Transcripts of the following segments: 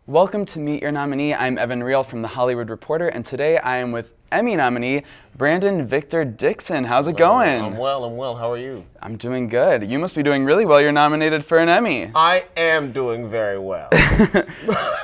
Welcome to Meet Your Nominee. I'm Evan Reel from The Hollywood Reporter, and today I am with Emmy nominee Brandon Victor Dixon. How's it going? I'm well. How are you? I'm doing good. You must be doing really well. You're nominated for an Emmy. I am doing very well.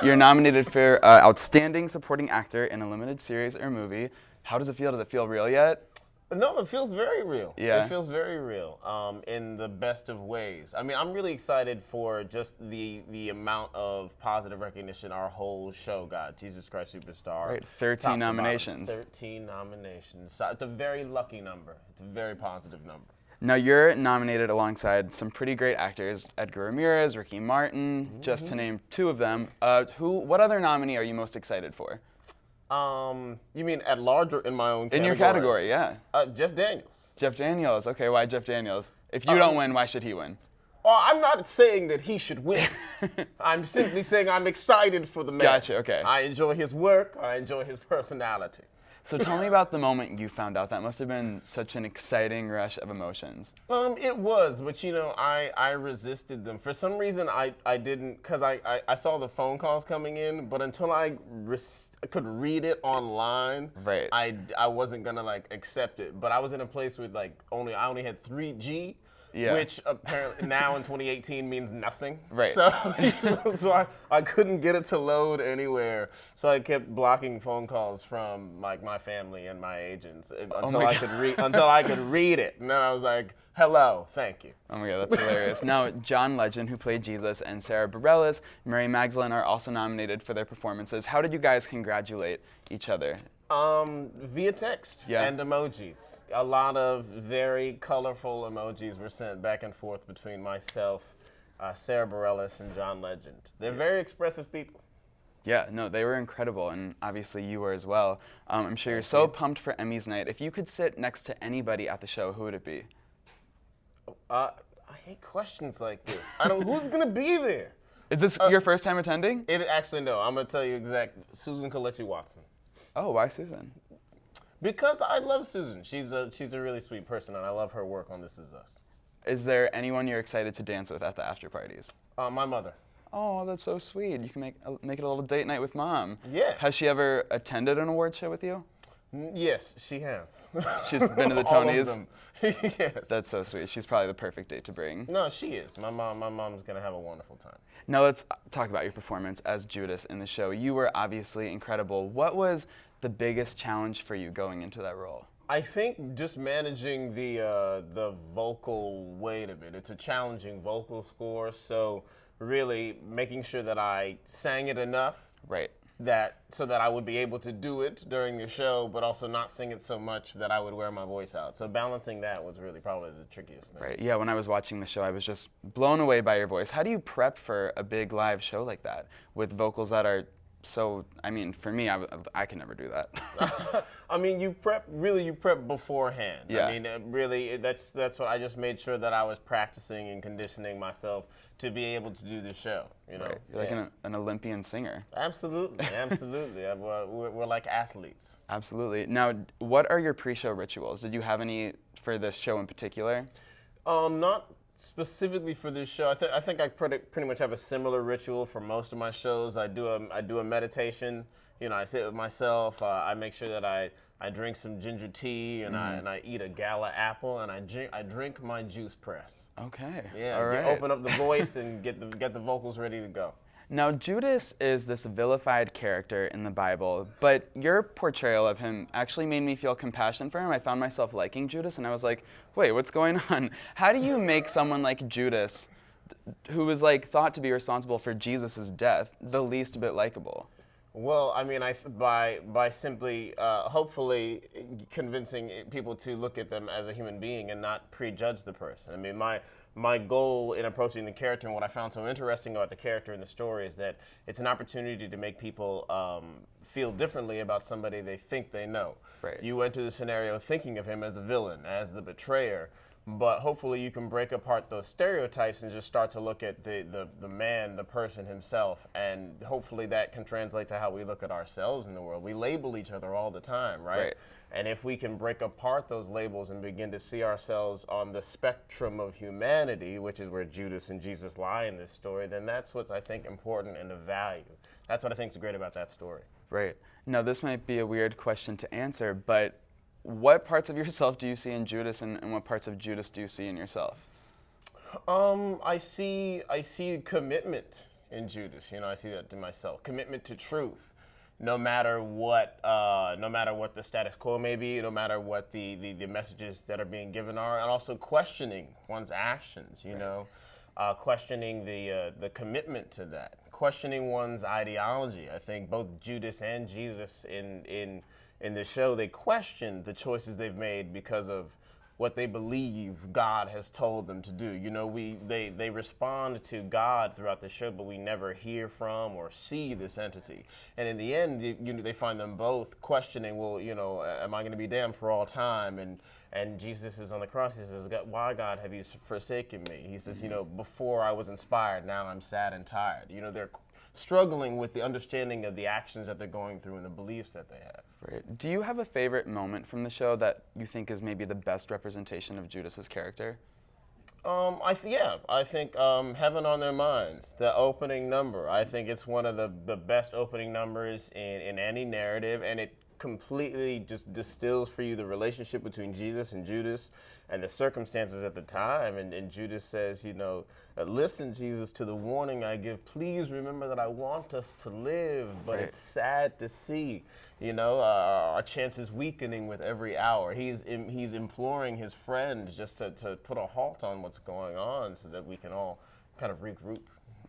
You're nominated for Outstanding Supporting Actor in a Limited Series or Movie. How does it feel? Does it feel real yet? No, it feels very real. Yeah. It feels very real in the best of ways. I mean, I'm really excited for just the amount of positive recognition our whole show got. Jesus Christ Superstar. Right, 13 nominations. 13 nominations. So it's a very lucky number. It's a very positive number. Now, you're nominated alongside some pretty great actors, Edgar Ramirez, Ricky Martin, just to name two of them. What other nominee are you most excited for? You mean at large or in my own category? In your category, yeah. Jeff Daniels. Jeff Daniels. Okay, why Jeff Daniels? If you don't win, why should he win? Well, I'm not saying that he should win. I'm simply saying I'm excited for the man. Gotcha, okay. I enjoy his work. I enjoy his personality. So tell me about the moment you found out. That must have been such an exciting rush of emotions. It was, but you know, I resisted them. For some reason, I didn't, because I saw the phone calls coming in, but until I could read it online, right. I wasn't gonna like accept it. But I was in a place with like I only had 3G. Yeah. Which apparently now in 2018 means nothing. Right. So I couldn't get it to load anywhere. So I kept blocking phone calls from like my family and my agents until I could read it. And then I was like, hello, thank you. Oh my God, that's hilarious. Now, John Legend, who played Jesus, and Sarah Bareilles, Mary Magdalene are also nominated for their performances. How did you guys congratulate each other? Via text and emojis. A lot of very colorful emojis were sent back and forth between myself, Sarah Bareilles, and John Legend. They're very expressive people. Yeah, no, they were incredible, and obviously you were as well. I'm sure you're so pumped for Emmys night. If you could sit next to anybody at the show, who would it be? I hate questions like this. Who's gonna be there? Is this your first time attending? Actually, no. I'm gonna tell you exactly. Susan Kelechi Watson. Oh, why Susan? Because I love Susan. She's a really sweet person, and I love her work on This Is Us. Is there anyone you're excited to dance with at the after parties? My mother. Oh, that's so sweet. You can make it a little date night with mom. Yeah. Has she ever attended an award show with you? Yes, she has. She's been to the All Tonys? of them. Yes. That's so sweet. She's probably the perfect date to bring. No, she is. My mom's gonna have a wonderful time. Now let's talk about your performance as Judas in the show. You were obviously incredible. What was the biggest challenge for you going into that role? I think just managing the vocal weight of it. It's a challenging vocal score, so really making sure that I sang it enough. Right. So that I would be able to do it during the show, but also not sing it so much that I would wear my voice out. So balancing that was really probably the trickiest thing. Right, yeah, when I was watching the show, I was just blown away by your voice. How do you prep for a big live show like that with vocals that are so, I mean, for me, I can never do that. I mean, you prep beforehand. Yeah. I mean, really, that's what I just made sure that I was practicing and conditioning myself to be able to do the show. You know, Right. You're like an Olympian singer. Absolutely. We're like athletes. Absolutely. Now, what are your pre-show rituals? Did you have any for this show in particular? Not specifically for this show. I think I pretty much have a similar ritual for most of my shows. I do a meditation. You know, I sit with myself. I make sure that I drink some ginger tea and I eat a gala apple and I drink my juice press. Okay. Yeah. All right. Open up the voice and get the vocals ready to go. Now, Judas is this vilified character in the Bible, but your portrayal of him actually made me feel compassion for him. I found myself liking Judas, and I was like, wait, what's going on? How do you make someone like Judas, who was like thought to be responsible for Jesus' death, the least bit likable? Well, I mean, by simply, hopefully, convincing people to look at them as a human being and not prejudge the person. I mean, my goal in approaching the character and what I found so interesting about the character in the story is that it's an opportunity to make people feel differently about somebody they think they know. Right. You went to the scenario thinking of him as the villain, as the betrayer. But hopefully you can break apart those stereotypes and just start to look at the man, the person himself, and hopefully that can translate to how we look at ourselves in the world. We label each other all the time, right? And if we can break apart those labels and begin to see ourselves on the spectrum of humanity, which is where Judas and Jesus lie in this story, then that's what's, I think, important and of value. That's what I think is great about that story. Right. Now, this might be a weird question to answer, but what parts of yourself do you see in Judas, and what parts of Judas do you see in yourself? I see commitment in Judas. I see that to myself. Commitment to truth, no matter what the status quo may be, no matter what the messages that are being given are, and also questioning one's actions. Questioning the commitment to that, questioning one's ideology. I think both Judas and Jesus in the show, they question the choices they've made because of what they believe God has told them to do. They respond to God throughout the show, but we never hear from or see this entity. And in the end, they find them both questioning, well, am I going to be damned for all time? And Jesus is on the cross. He says, why, God, have you forsaken me? He says, before I was inspired, now I'm sad and tired. They're struggling with the understanding of the actions that they're going through and the beliefs that they have. Right. Do you have a favorite moment from the show that you think is maybe the best representation of Judas's character? I think Heaven on Their Minds, the opening number. I think it's one of the best opening numbers in any narrative, and it completely just distills for you the relationship between Jesus and Judas and the circumstances at the time. And Judas says, listen, Jesus, to the warning I give. Please remember that I want us to live, but Right. It's sad to see, our chances weakening with every hour. He's imploring his friend just to put a halt on what's going on so that we can all kind of regroup.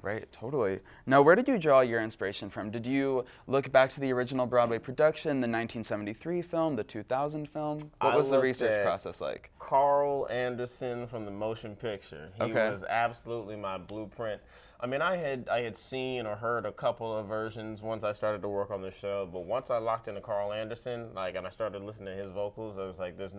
Right, totally. Now, where did you draw your inspiration from? Did you look back to the original Broadway production, the 1973 film, the 2000 film? What was the research process like? Carl Anderson from the motion picture. He was absolutely my blueprint. I mean, I had seen or heard a couple of versions once I started to work on the show, but once I locked into Carl Anderson, and I started listening to his vocals, I was like, that's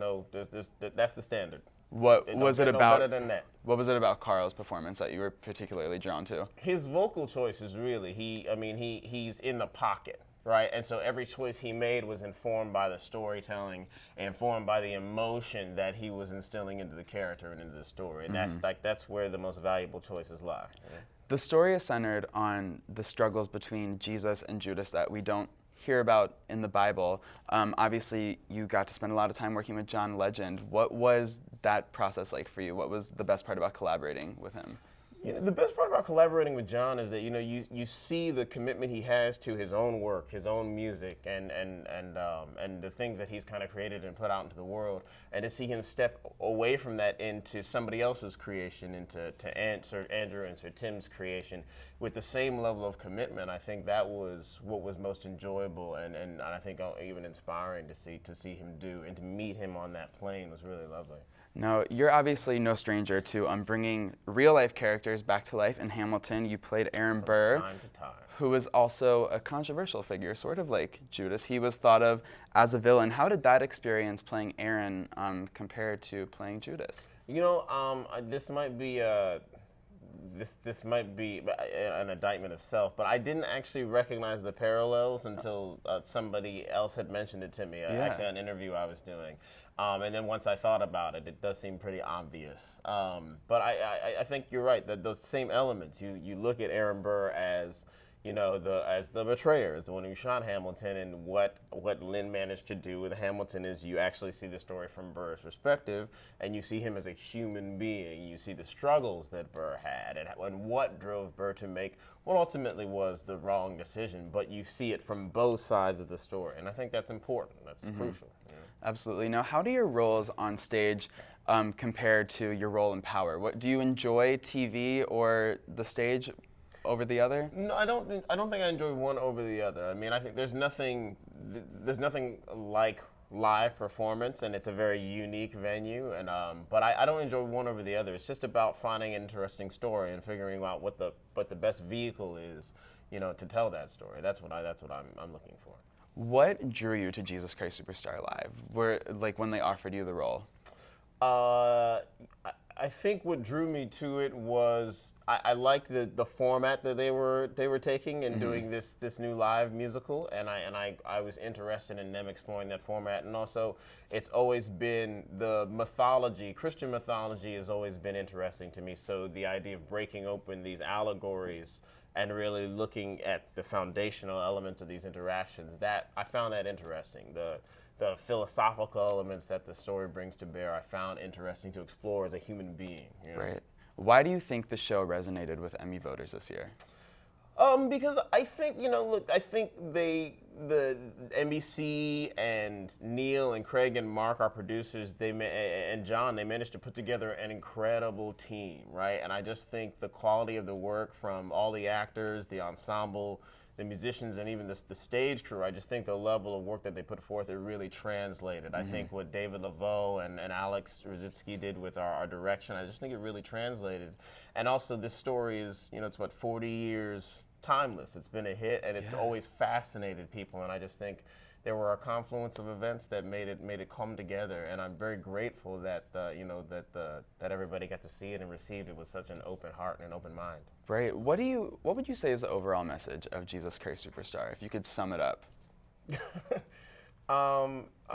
the standard. What was it about? Better than that. What was it about Carl's performance that you were particularly drawn to? His vocal choices, really. He's in the pocket, right? And so every choice he made was informed by the storytelling, informed by the emotion that he was instilling into the character and into the story. And that's where the most valuable choices lie. Yeah. The story is centered on the struggles between Jesus and Judas that we don't hear about in the Bible. Obviously, you got to spend a lot of time working with John Legend. What was that process like for you? What was the best part about collaborating with him? The best part about collaborating with John is that you see the commitment he has to his own work, his own music, and the things that he's kind of created and put out into the world, and to see him step away from that into somebody else's creation, into Sir Andrew and Sir Tim's creation, with the same level of commitment. I think that was what was most enjoyable, and I think even inspiring to see him do, and to meet him on that plane was really lovely. Now, you're obviously no stranger to bringing real-life characters back to life. In Hamilton, you played Aaron Burr, Time to time. who was also a controversial figure, sort of like Judas. He was thought of as a villain. How did that experience playing Aaron compare to playing Judas? This might be this might be an indictment of self, but I didn't actually recognize the parallels until somebody else had mentioned it to me. Actually, an interview I was doing. And then once I thought about it, it does seem pretty obvious. But I think you're right, that those same elements. You look at Aaron Burr as the betrayer, as the one who shot Hamilton, and what Lynn managed to do with Hamilton is you actually see the story from Burr's perspective, and you see him as a human being. You see the struggles that Burr had, and what drove Burr to make what ultimately was the wrong decision, but you see it from both sides of the story, and I think that's important. That's crucial. Absolutely. Now, how do your roles on stage compare to your role in Power? What do you enjoy, TV or the stage over the other? No, I don't think I enjoy one over the other. I mean, I think there's nothing like live performance, and it's a very unique venue. And but I don't enjoy one over the other. It's just about finding an interesting story and figuring out what the best vehicle is, to tell that story. That's what I'm looking for. What drew you to Jesus Christ Superstar Live? When they offered you the role? I think what drew me to it was I liked the format that they were taking and doing this new live musical, and I was interested in them exploring that format. And also, it's always been the mythology, Christian mythology has always been interesting to me. So the idea of breaking open these allegories and really looking at the foundational elements of these interactions. That I found that interesting. The philosophical elements that the story brings to bear, I found interesting to explore as a human being. You know? Right. Why do you think the show resonated with Emmy voters this year? Because I think, look, I think the NBC and Neil and Craig and Mark, our producers, and John, they managed to put together an incredible team, right? And I just think the quality of the work from all the actors, the ensemble, the musicians, and even the stage crew, I just think the level of work that they put forth, it really translated. I think what David Laveau and Alex Rositsky did with our direction, I just think it really translated. And also this story is, it's 40 years timeless. It's been a hit, and it's always fascinated people, and I just think there were a confluence of events that made it come together, and I'm very grateful that that everybody got to see it and received it with such an open heart and an open mind. Right. What would you say is the overall message of Jesus Christ Superstar, if you could sum it up?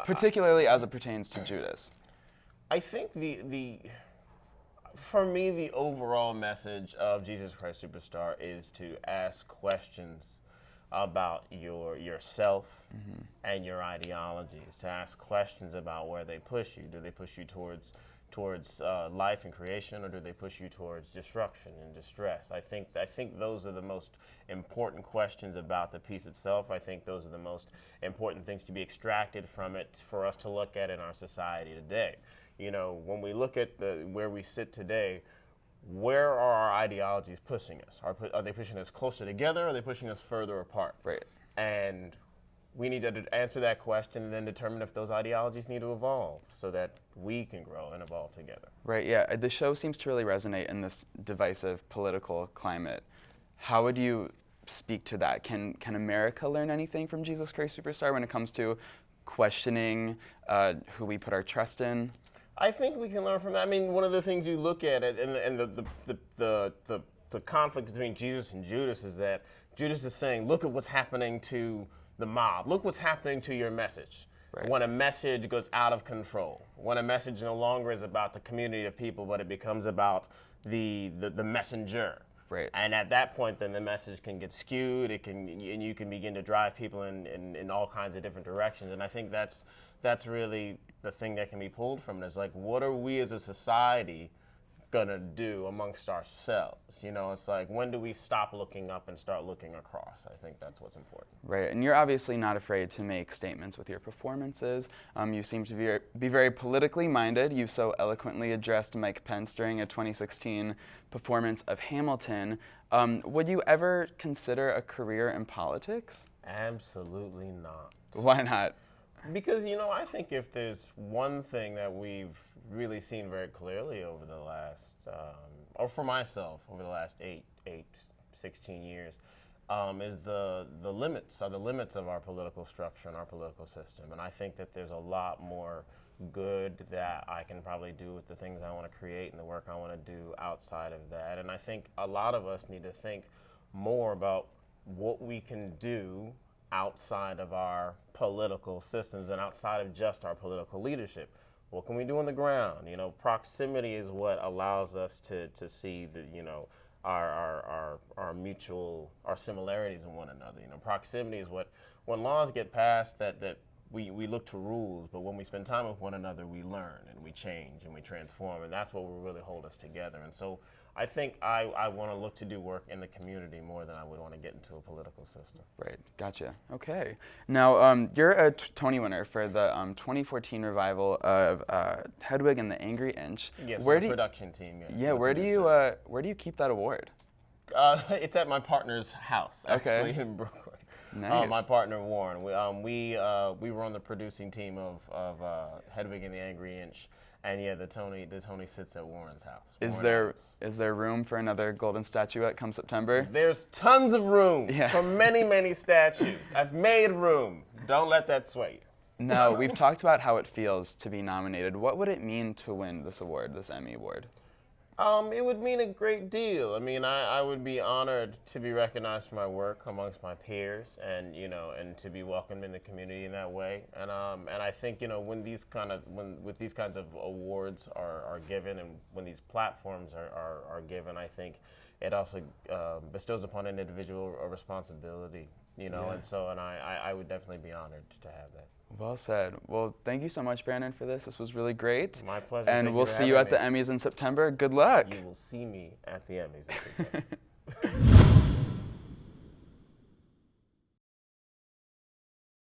Particularly as it pertains to Judas. I think for me, the overall message of Jesus Christ Superstar is to ask questions about yourself and your ideologies, to ask questions about where they push you. Do they push you towards life and creation, or do they push you towards destruction and distress? I think those are the most important questions about the piece itself. I think those are the most important things to be extracted from it for us to look at in our society today. When we look at where we sit today, where are our ideologies pushing us? Are they pushing us closer together, or are they pushing us further apart? Right. And we need to answer that question and then determine if those ideologies need to evolve so that we can grow and evolve together. Right, yeah. The show seems to really resonate in this divisive political climate. How would you speak to that? Can America learn anything from Jesus Christ Superstar when it comes to questioning who we put our trust in? I think we can learn from that. I mean, one of the things you look at, and the conflict between Jesus and Judas, is that Judas is saying, look at what's happening to the mob. Look what's happening to your message. Right. When a message goes out of control, when a message no longer is about the community of people, but it becomes about the messenger. Right. And at that point, then the message can get skewed. And you can begin to drive people in all kinds of different directions. And I think that's really the thing that can be pulled from it, is like, what are we as a society gonna do amongst ourselves? It's like, when do we stop looking up and start looking across? I think that's what's important. Right, and you're obviously not afraid to make statements with your performances. You seem to be very politically minded. You so eloquently addressed Mike Pence during a 2016 performance of Hamilton. Would you ever consider a career in politics? Absolutely not. Why not? Because, I think if there's one thing that we've really seen very clearly over the last, or for myself, over the last 16 years, is the limits of our political structure and our political system. And I think that there's a lot more good that I can probably do with the things I want to create and the work I want to do outside of that. And I think a lot of us need to think more about what we can do outside of our political systems and outside of just our political leadership. What can we do on the ground? Proximity is what allows us to see our similarities in one another. Proximity is what, when laws get passed, that we look to rules, but when we spend time with one another, we learn and we change and we transform, and that's what will really hold us together. And so I think I want to look to do work in the community more than I would want to get into a political system. Right, gotcha. Okay. Now, you're a Tony winner for the 2014 revival of Hedwig and the Angry Inch. Yes, the production team. Yes. Yeah, where do you keep that award? It's at my partner's house, actually, in Brooklyn. Nice. My partner Warren. We were on the producing team of Hedwig and the Angry Inch, and yeah, the Tony sits at Warren's house. Is there room for another golden statuette come September? There's tons of room for many statues. I've made room. Don't let that sway you. No, we've talked about how it feels to be nominated. What would it mean to win this award, this Emmy Award? It would mean a great deal. I mean, I would be honored to be recognized for my work amongst my peers, and and to be welcomed in the community in that way. And I think when these kinds of awards are given, and when these platforms are given, I think it also bestows upon an individual a responsibility, you know, and so, and I would definitely be honored to have that. Well said. Well, thank you so much, Brandon, for this. This was really great. My pleasure. And Thank we'll you for see you at having the me. Emmys in September. Good luck. You will see me at the Emmys in September.